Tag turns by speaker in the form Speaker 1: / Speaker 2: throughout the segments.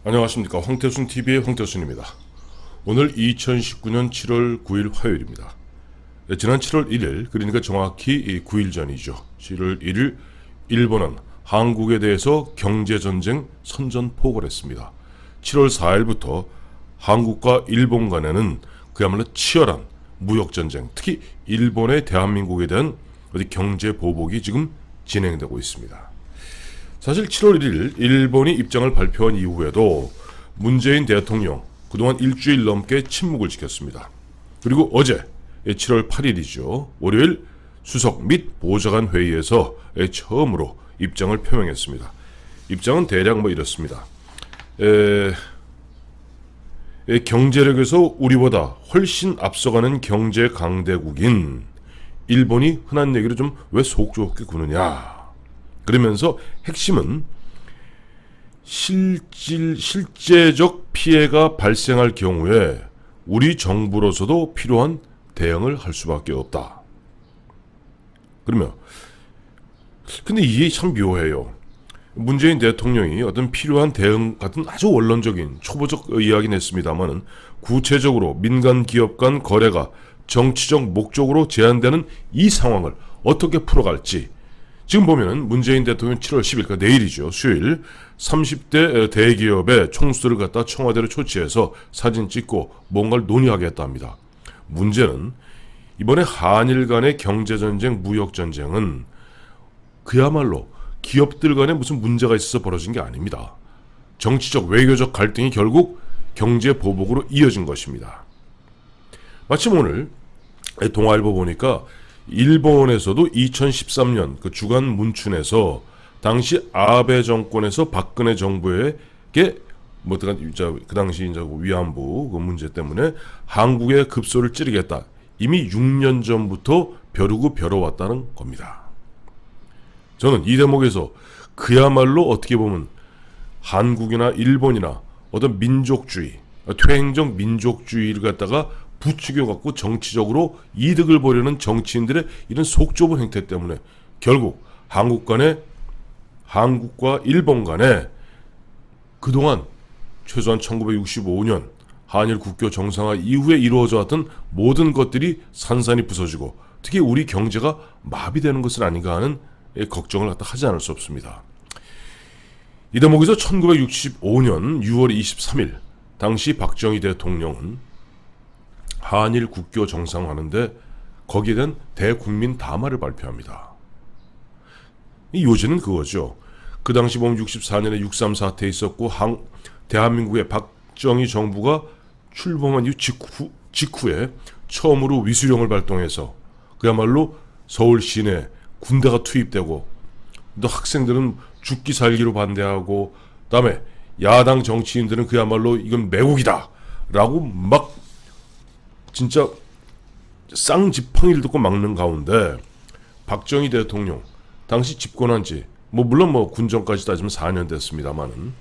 Speaker 1: 안녕하십니까. 황태순TV의 황태순입니다. 오늘 2019년 7월 9일 화요일입니다. 지난 7월 1일, 그러니까 정확히 9일 전이죠. 7월 1일 일본은 한국에 대해서 경제전쟁 선전포고를 했습니다. 7월 4일부터 한국과 일본 간에는 그야말로 치열한 무역전쟁, 특히 일본의 대한민국에 대한 경제 보복이 지금 진행되고 있습니다. 사실 7월 1일 일본이 입장을 발표한 이후에도 문재인 대통령 그동안 일주일 넘게 침묵을 지켰습니다. 그리고 어제 7월 8일이죠. 월요일 수석 및 보좌관 회의에서 처음으로 입장을 표명했습니다. 입장은 대략 이렇습니다. 경제력에서 우리보다 훨씬 앞서가는 경제 강대국인 일본이 흔한 얘기로 좀 왜 속 좋게 구느냐. 그러면서 핵심은 실제적 피해가 발생할 경우에 우리 정부로서도 필요한 대응을 할 수밖에 없다. 그러면 근데 이게 참 묘해요. 문재인 대통령이 어떤 필요한 대응 같은 아주 원론적인 초보적 이야기는 했습니다만은 구체적으로 민간 기업 간 거래가 정치적 목적으로 제한되는 이 상황을 어떻게 풀어갈지 지금 보면은 문재인 대통령 7월 10일, 그러니까 내일이죠. 수요일 30대 대기업의 총수들을 갖다 청와대로 초치해서 사진 찍고 뭔가를 논의하겠다 합니다. 문제는 이번에 한일 간의 경제전쟁, 무역전쟁은 그야말로 기업들 간에 무슨 문제가 있어서 벌어진 게 아닙니다. 정치적, 외교적 갈등이 결국 경제 보복으로 이어진 것입니다. 마침 오늘 동아일보 보니까 일본에서도 2013년 그 주간 문춘에서 당시 아베 정권에서 박근혜 정부에게 그 당시 이제 위안부 그 문제 때문에 한국의 급소를 찌르겠다. 이미 6년 전부터 벼르고 벼러왔다는 겁니다. 저는 이 대목에서 그야말로 어떻게 보면 한국이나 일본이나 어떤 민족주의, 퇴행적 민족주의를 갖다가 부추겨갖고 정치적으로 이득을 보려는 정치인들의 이런 속 좁은 행태 때문에 결국 한국과 일본 간에 그동안 최소한 1965년 한일 국교 정상화 이후에 이루어져 왔던 모든 것들이 산산이 부서지고 특히 우리 경제가 마비되는 것은 아닌가 하는 걱정을 하지 않을 수 없습니다. 이 대목에서 1965년 6월 23일 당시 박정희 대통령은 한일 국교 정상화하는데 거기에 대한 대국민 담화를 발표합니다. 이 요지는 그거죠. 그 당시 보면 64년에 6.3 사태 있었고 대한민국의 박정희 정부가 출범한 이후 직후에 처음으로 위수령을 발동해서 그야말로 서울 시내 군대가 투입되고 또 학생들은 죽기 살기로 반대하고 그다음에 야당 정치인들은 그야말로 이건 매국이다 라고 막 진짜 쌍지팡이를 듣고 막는 가운데 박정희 대통령 당시 집권한 지 물론 군정까지 따지면 4년 됐습니다만은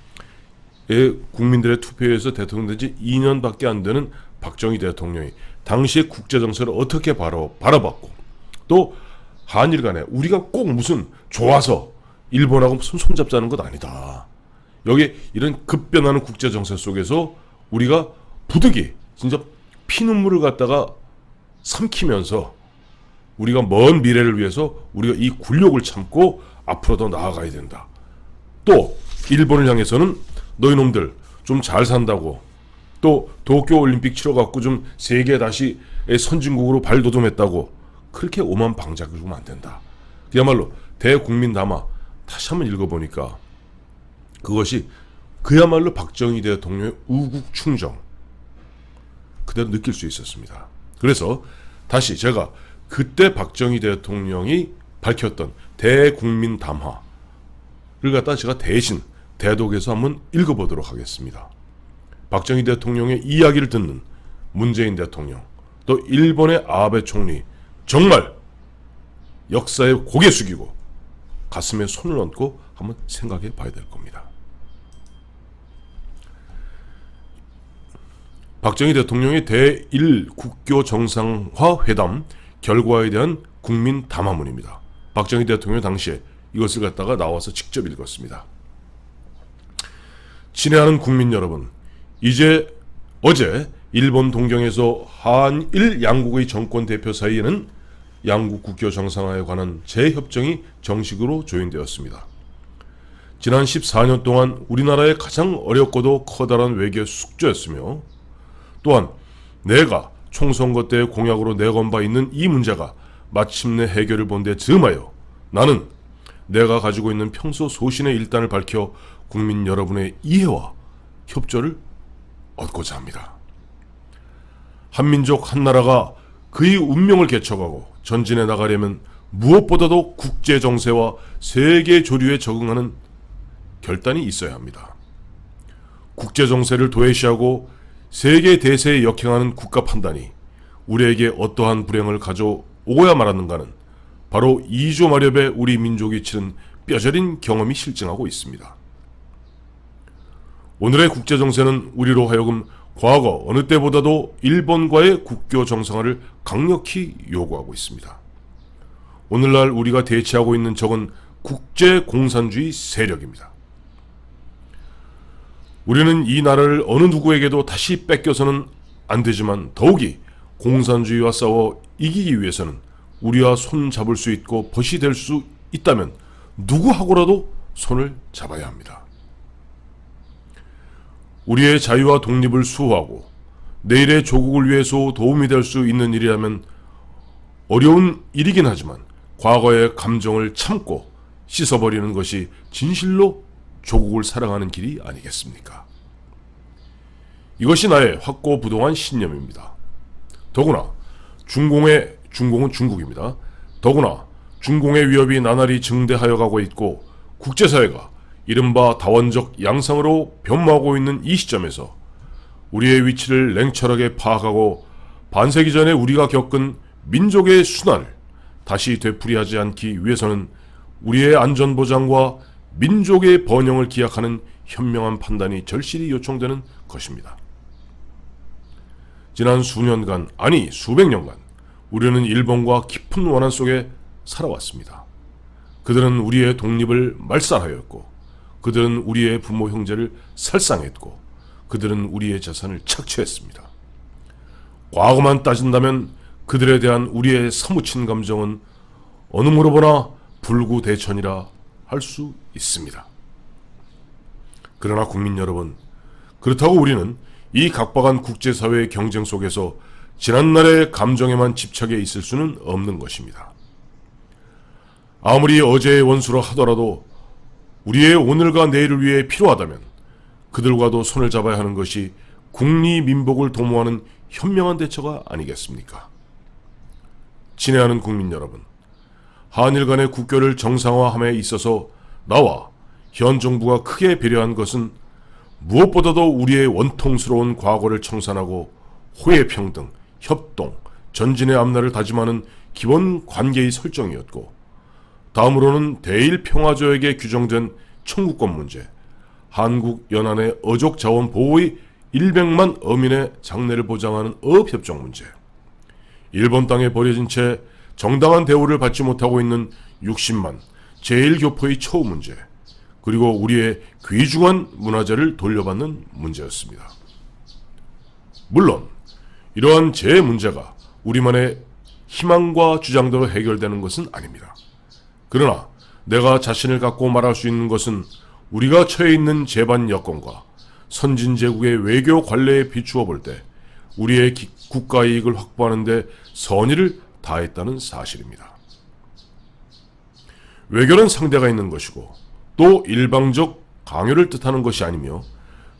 Speaker 1: 국민들의 투표에서 대통령 된 지 2년밖에 안 되는 박정희 대통령이 당시의 국제정세를 어떻게 바라봤고 또 한일 간에 우리가 꼭 무슨 좋아서 일본하고 무슨 손잡자는 것 아니다. 여기 이런 급변하는 국제정세 속에서 우리가 부득이 진짜 피눈물을 갖다가 삼키면서 우리가 먼 미래를 위해서 우리가 이 굴욕을 참고 앞으로 더 나아가야 된다. 또 일본을 향해서는 너희 놈들 좀 잘 산다고 또 도쿄올림픽 치러갖고 좀 세계 다시 선진국으로 발돋움했다고 그렇게 오만 방자를 주면 안 된다. 그야말로 대국민 담화 다시 한번 읽어보니까 그것이 그야말로 박정희 대통령의 우국 충정 그대로 느낄 수 있었습니다. 그래서 다시 제가 그때 박정희 대통령이 밝혔던 대국민 담화를 갖다 제가 대신 대독에서 한번 읽어보도록 하겠습니다. 박정희 대통령의 이야기를 듣는 문재인 대통령 또 일본의 아베 총리 정말 역사에 고개 숙이고 가슴에 손을 얹고 한번 생각해 봐야 될 겁니다. 박정희 대통령의 대1 국교 정상화 회담 결과에 대한 국민 담화문입니다. 박정희 대통령 당시에 이것을 갖다가 나와서 직접 읽었습니다. 친애하는 국민 여러분, 어제 일본 동경에서 한일 양국의 정권 대표 사이에는 양국 국교 정상화에 관한 재협정이 정식으로 조인되었습니다. 지난 14년 동안 우리나라의 가장 어렵고도 커다란 외교 숙제였으며, 또한 내가 총선거 때 공약으로 내건 바 있는 이 문제가 마침내 해결을 본 데 즈음하여 나는 내가 가지고 있는 평소 소신의 일단을 밝혀 국민 여러분의 이해와 협조를 얻고자 합니다. 한민족 한나라가 그의 운명을 개척하고 전진해 나가려면 무엇보다도 국제 정세와 세계 조류에 적응하는 결단이 있어야 합니다. 국제 정세를 도외시하고 세계 대세에 역행하는 국가 판단이 우리에게 어떠한 불행을 가져오고야 말았는가는 바로 2조 마렵의 우리 민족이 치른 뼈저린 경험이 실증하고 있습니다. 오늘의 국제 정세는 우리로 하여금 과거 어느 때보다도 일본과의 국교 정상화를 강력히 요구하고 있습니다. 오늘날 우리가 대치하고 있는 적은 국제 공산주의 세력입니다. 우리는 이 나라를 어느 누구에게도 다시 뺏겨서는 안 되지만, 더욱이 공산주의와 싸워 이기기 위해서는 우리와 손 잡을 수 있고 벗이 될 수 있다면 누구하고라도 손을 잡아야 합니다. 우리의 자유와 독립을 수호하고 내일의 조국을 위해서 도움이 될 수 있는 일이라면 어려운 일이긴 하지만 과거의 감정을 참고 씻어버리는 것이 진실로 조국을 사랑하는 길이 아니겠습니까? 이것이 나의 확고부동한 신념입니다. 더구나 중공은 중국입니다. 더구나 중공의 위협이 나날이 증대하여 가고 있고 국제사회가 이른바 다원적 양상으로 변모하고 있는 이 시점에서 우리의 위치를 냉철하게 파악하고 반세기 전에 우리가 겪은 민족의 순환을 다시 되풀이하지 않기 위해서는 우리의 안전보장과 민족의 번영을 기약하는 현명한 판단이 절실히 요청되는 것입니다. 지난 수년간, 아니 수백 년간 우리는 일본과 깊은 원한 속에 살아왔습니다. 그들은 우리의 독립을 말살하였고, 그들은 우리의 부모 형제를 살상했고, 그들은 우리의 재산을 착취했습니다. 과거만 따진다면 그들에 대한 우리의 사무친 감정은 어느 무로 보나 불구대천이라 할 수 있습니다. 그러나 국민 여러분, 그렇다고 우리는 이 각박한 국제사회의 경쟁 속에서 지난날의 감정에만 집착해 있을 수는 없는 것입니다. 아무리 어제의 원수라 하더라도 우리의 오늘과 내일을 위해 필요하다면 그들과도 손을 잡아야 하는 것이 국리민복을 도모하는 현명한 대처가 아니겠습니까? 친애하는 국민 여러분, 한일 간의 국교를 정상화함에 있어서 나와 현 정부가 크게 배려한 것은 무엇보다도 우리의 원통스러운 과거를 청산하고 호혜평등, 협동, 전진의 앞날을 다짐하는 기본 관계의 설정이었고, 다음으로는 대일 평화조약에 규정된 청구권 문제, 한국 연안의 어족 자원 보호의 100만 어민의 장래를 보장하는 어업협정 문제, 일본 땅에 버려진 채 정당한 대우를 받지 못하고 있는 60만 제1교포의 처우 문제, 그리고 우리의 귀중한 문화재를 돌려받는 문제였습니다. 물론 이러한 제 문제가 우리만의 희망과 주장대로 해결되는 것은 아닙니다. 그러나 내가 자신을 갖고 말할 수 있는 것은 우리가 처해 있는 재반 여건과 선진제국의 외교 관례에 비추어 볼 때 우리의 국가 이익을 확보하는 데 선의를 다했다는 사실입니다. 외교는 상대가 있는 것이고 또 일방적 강요를 뜻하는 것이 아니며,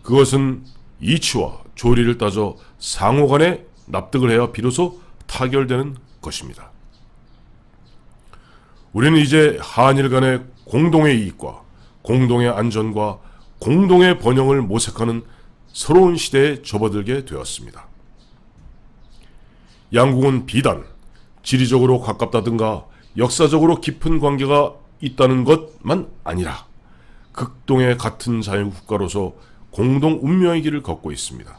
Speaker 1: 그것은 이치와 조리를 따져 상호간에 납득을 해야 비로소 타결되는 것입니다. 우리는 이제 한일 간의 공동의 이익과 공동의 안전과 공동의 번영을 모색하는 새로운 시대에 접어들게 되었습니다. 양국은 비단 지리적으로 가깝다든가 역사적으로 깊은 관계가 있다는 것만 아니라 극동의 같은 자유국가로서 공동 운명의 길을 걷고 있습니다.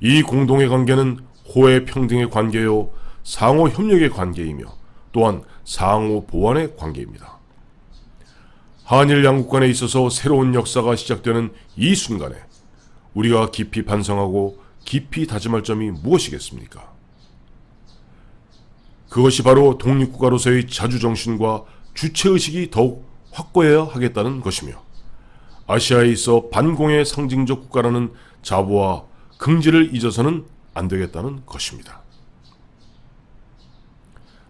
Speaker 1: 이 공동의 관계는 호혜 평등의 관계요, 상호 협력의 관계이며 또한 상호 보완의 관계입니다. 한일 양국 간에 있어서 새로운 역사가 시작되는 이 순간에 우리가 깊이 반성하고 깊이 다짐할 점이 무엇이겠습니까? 그것이 바로 독립국가로서의 자주정신과 주체의식이 더욱 확고해야 하겠다는 것이며, 아시아에 있어 반공의 상징적 국가라는 자부와 긍지를 잊어서는 안 되겠다는 것입니다.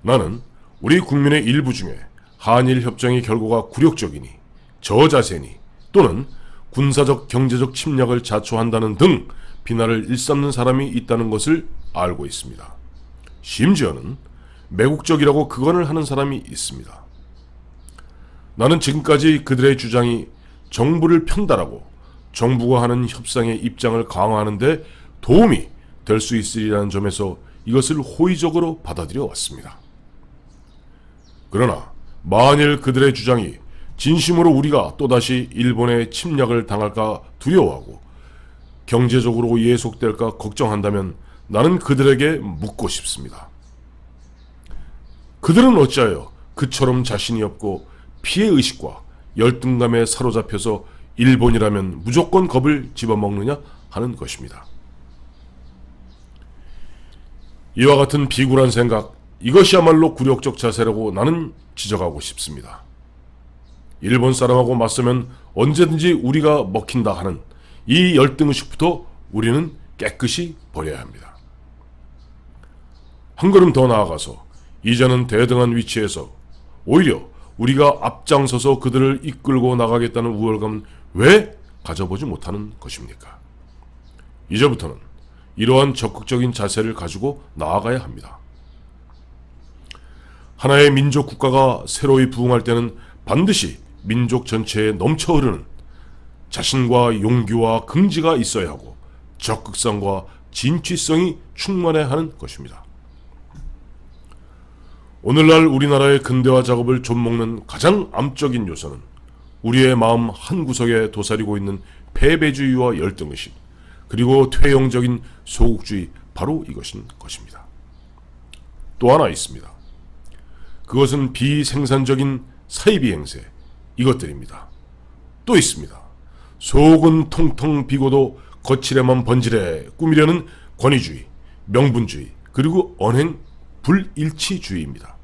Speaker 1: 나는 우리 국민의 일부 중에 한일 협정의 결과가 굴욕적이니, 저자세니 또는 군사적 경제적 침략을 자초한다는 등 비난을 일삼는 사람이 있다는 것을 알고 있습니다. 심지어는 매국적이라고 극언을 하는 사람이 있습니다. 나는 지금까지 그들의 주장이 정부를 편달하고 정부가 하는 협상의 입장을 강화하는 데 도움이 될 수 있으리라는 점에서 이것을 호의적으로 받아들여 왔습니다. 그러나 만일 그들의 주장이 진심으로 우리가 또다시 일본의 침략을 당할까 두려워하고 경제적으로 예속될까 걱정한다면 나는 그들에게 묻고 싶습니다. 그들은 어찌하여 그처럼 자신이 없고 피해의식과 열등감에 사로잡혀서 일본이라면 무조건 겁을 집어먹느냐 하는 것입니다. 이와 같은 비굴한 생각, 이것이야말로 굴욕적 자세라고 나는 지적하고 싶습니다. 일본 사람하고 맞서면 언제든지 우리가 먹힌다 하는 이 열등의식부터 우리는 깨끗이 버려야 합니다. 한 걸음 더 나아가서 이제는 대등한 위치에서 오히려 우리가 앞장서서 그들을 이끌고 나가겠다는 우월감은 왜 가져보지 못하는 것입니까? 이제부터는 이러한 적극적인 자세를 가지고 나아가야 합니다. 하나의 민족 국가가 새로이 부흥할 때는 반드시 민족 전체에 넘쳐 흐르는 자신과 용기와 긍지가 있어야 하고 적극성과 진취성이 충만해야 하는 것입니다. 오늘날 우리나라의 근대화 작업을 좀먹는 가장 암적인 요소는 우리의 마음 한구석에 도사리고 있는 패배주의와 열등의식, 그리고 퇴행적인 소국주의, 바로 이것인 것입니다. 또 하나 있습니다. 그것은 비생산적인 사이비 행세, 이것들입니다. 또 있습니다. 속은 통통 비고도 거칠에만 번지래 꾸미려는 권위주의, 명분주의, 그리고 언행 불일치주의입니다.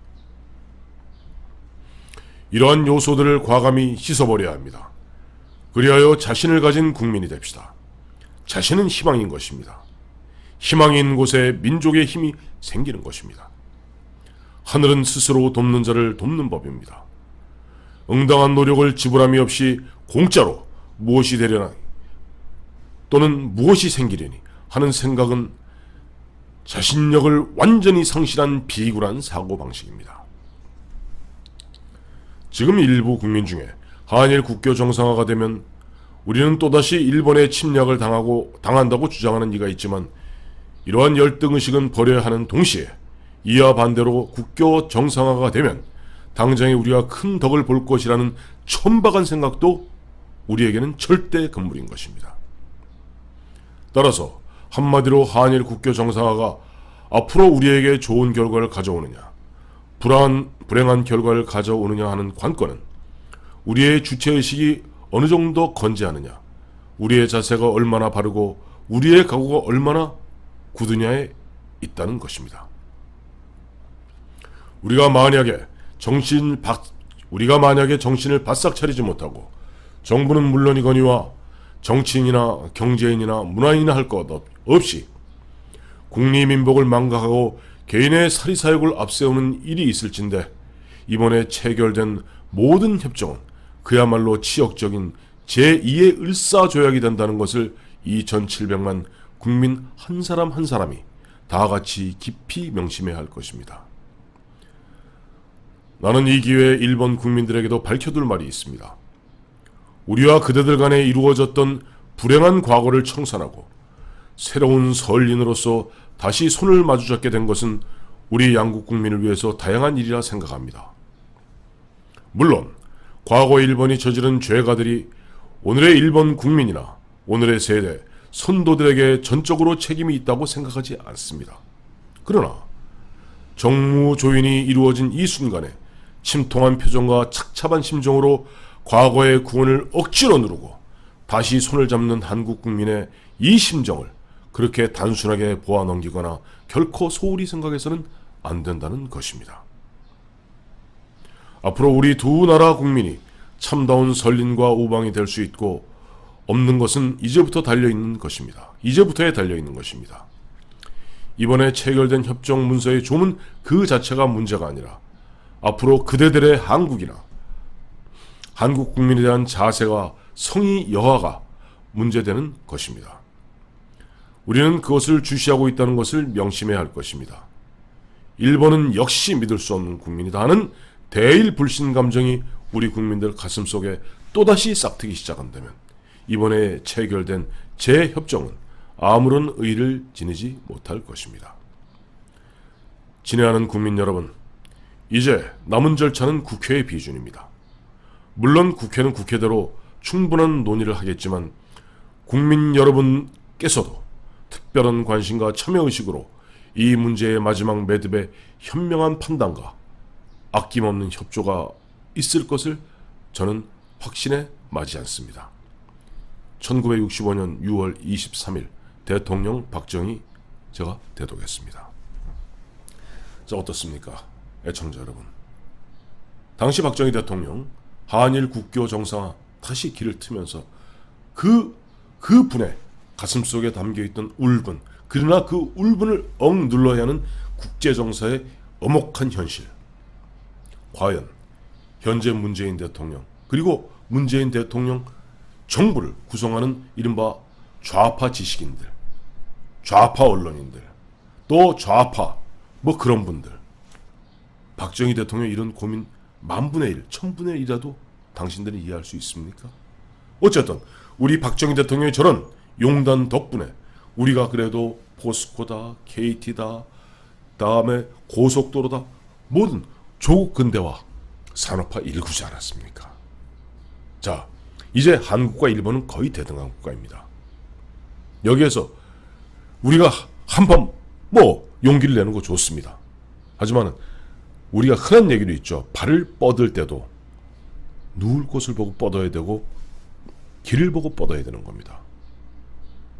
Speaker 1: 이러한 요소들을 과감히 씻어버려야 합니다. 그리하여 자신을 가진 국민이 됩시다. 자신은 희망인 것입니다. 희망이 있는 곳에 민족의 힘이 생기는 것입니다. 하늘은 스스로 돕는 자를 돕는 법입니다. 응당한 노력을 지불함이 없이 공짜로 무엇이 되려나 또는 무엇이 생기려니 하는 생각은 자신력을 완전히 상실한 비굴한 사고방식입니다. 지금 일부 국민 중에 한일 국교 정상화가 되면 우리는 또다시 일본의 침략을 당한다고 주장하는 이가 있지만, 이러한 열등의식은 버려야 하는 동시에 이와 반대로 국교 정상화가 되면 당장에 우리가 큰 덕을 볼 것이라는 천박한 생각도 우리에게는 절대 금물인 것입니다. 따라서 한마디로 한일 국교 정상화가 앞으로 우리에게 좋은 결과를 가져오느냐, 불행한 결과를 가져오느냐 하는 관건은 우리의 주체의식이 어느 정도 건재하느냐, 우리의 자세가 얼마나 바르고 우리의 각오가 얼마나 굳으냐에 있다는 것입니다. 우리가 만약에 정신을 바싹 차리지 못하고 정부는 물론이거니와 정치인이나 경제인이나 문화인이나 할 것 없이 국리민복을 망각하고 개인의 사리사욕을 앞세우는 일이 있을진데, 이번에 체결된 모든 협정은 그야말로 치욕적인 제2의 을사조약이 된다는 것을 2700만 국민 한 사람 한 사람이 다 같이 깊이 명심해야 할 것입니다. 나는 이 기회에 일본 국민들에게도 밝혀둘 말이 있습니다. 우리와 그대들 간에 이루어졌던 불행한 과거를 청산하고 새로운 서울인으로서 다시 손을 마주잡게 된 것은 우리 양국 국민을 위해서 다양한 일이라 생각합니다. 물론 과거 일본이 저지른 죄가들이 오늘의 일본 국민이나 오늘의 세대, 선도들에게 전적으로 책임이 있다고 생각하지 않습니다. 그러나 정무조인이 이루어진 이 순간에 침통한 표정과 착잡한 심정으로 과거의 구원을 억지로 누르고 다시 손을 잡는 한국 국민의 이 심정을 그렇게 단순하게 보아 넘기거나 결코 소홀히 생각해서는 안 된다는 것입니다. 앞으로 우리 두 나라 국민이 참다운 선린과 우방이 될 수 있고 없는 것은 이제부터 달려있는 것입니다. 이제부터에 달려있는 것입니다. 이번에 체결된 협정 문서의 조문 그 자체가 문제가 아니라 앞으로 그대들의 한국이나 한국 국민에 대한 자세가 성의 여하가 문제되는 것입니다. 우리는 그것을 주시하고 있다는 것을 명심해야 할 것입니다. 일본은 역시 믿을 수 없는 국민이다 하는 대일 불신 감정이 우리 국민들 가슴속에 또다시 싹트기 시작한다면 이번에 체결된 재협정은 아무런 의의를 지니지 못할 것입니다. 친애하는 국민 여러분, 이제 남은 절차는 국회의 비준입니다. 물론 국회는 국회대로 충분한 논의를 하겠지만 국민 여러분께서도 특별한 관심과 참여의식으로 이 문제의 마지막 매듭에 현명한 판단과 아낌없는 협조가 있을 것을 저는 확신에 마지 않습니다. 1965년 6월 23일 대통령 박정희 제가 대독했습니다. 자, 어떻습니까? 애청자 여러분. 당시 박정희 대통령 한일 국교 정상화 다시 길을 트면서 그 분의 가슴속에 담겨있던 울분, 그러나 그 울분을 억눌러야 하는 국제정사의 엄혹한 현실. 과연 현재 문재인 대통령 그리고 문재인 대통령 정부를 구성하는 이른바 좌파 지식인들, 좌파 언론인들, 또 좌파 뭐 그런 분들, 박정희 대통령 이런 고민 만분의 1, 천분의 1이라도 당신들이 이해할 수 있습니까? 어쨌든 우리 박정희 대통령의 저런 용단 덕분에 우리가 그래도 포스코다, KT다, 다음에 고속도로다, 모든 조국 근대화 산업화 일구지 않았습니까? 자, 이제 한국과 일본은 거의 대등한 국가입니다. 여기에서 우리가 한번 뭐 용기를 내는 거 좋습니다. 하지만 우리가 흔한 얘기도 있죠. 발을 뻗을 때도 누울 곳을 보고 뻗어야 되고 길을 보고 뻗어야 되는 겁니다.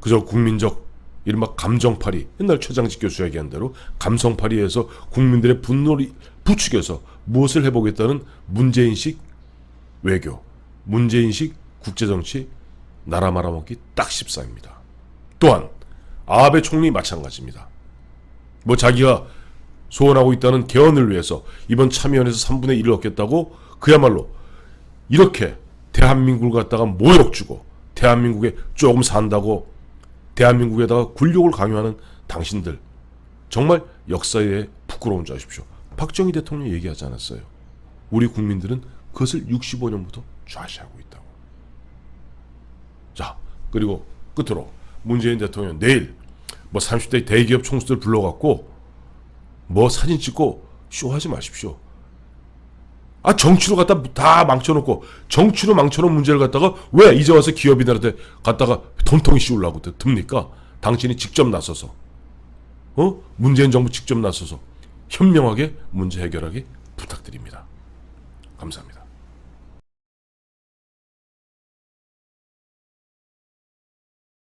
Speaker 1: 그저 국민적 이른바 감정팔이, 옛날 최장직 교수 얘기한 대로 감성팔이에서 국민들의 분노를 부추겨서 무엇을 해보겠다는 문재인식 외교, 문재인식 국제정치, 나라 말아먹기 딱 14입니다. 또한 아베 총리 마찬가지입니다. 뭐 자기가 소원하고 있다는 개헌을 위해서 이번 참여연에서 3분의 1을 얻겠다고 그야말로 이렇게 대한민국을 갖다가 모욕 주고 대한민국에 조금 산다고 대한민국에다가 굴욕을 강요하는 당신들, 정말 역사에 부끄러운 줄 아십시오. 박정희 대통령이 얘기하지 않았어요. 우리 국민들은 그것을 65년부터 좌시하고 있다고. 자, 그리고 끝으로 문재인 대통령 내일 뭐 30대 대기업 총수들 불러갖고 뭐 사진 찍고 쇼하지 마십시오. 아, 정치로 갖다 다 망쳐놓고 정치로 망쳐놓은 문제를 갖다가 왜 이제 와서 기업인들한테 갖다가 돈통이 씌우려고 듭니까? 당신이 직접 나서서 문재인 정부 직접 나서서 현명하게 문제 해결하기 부탁드립니다. 감사합니다.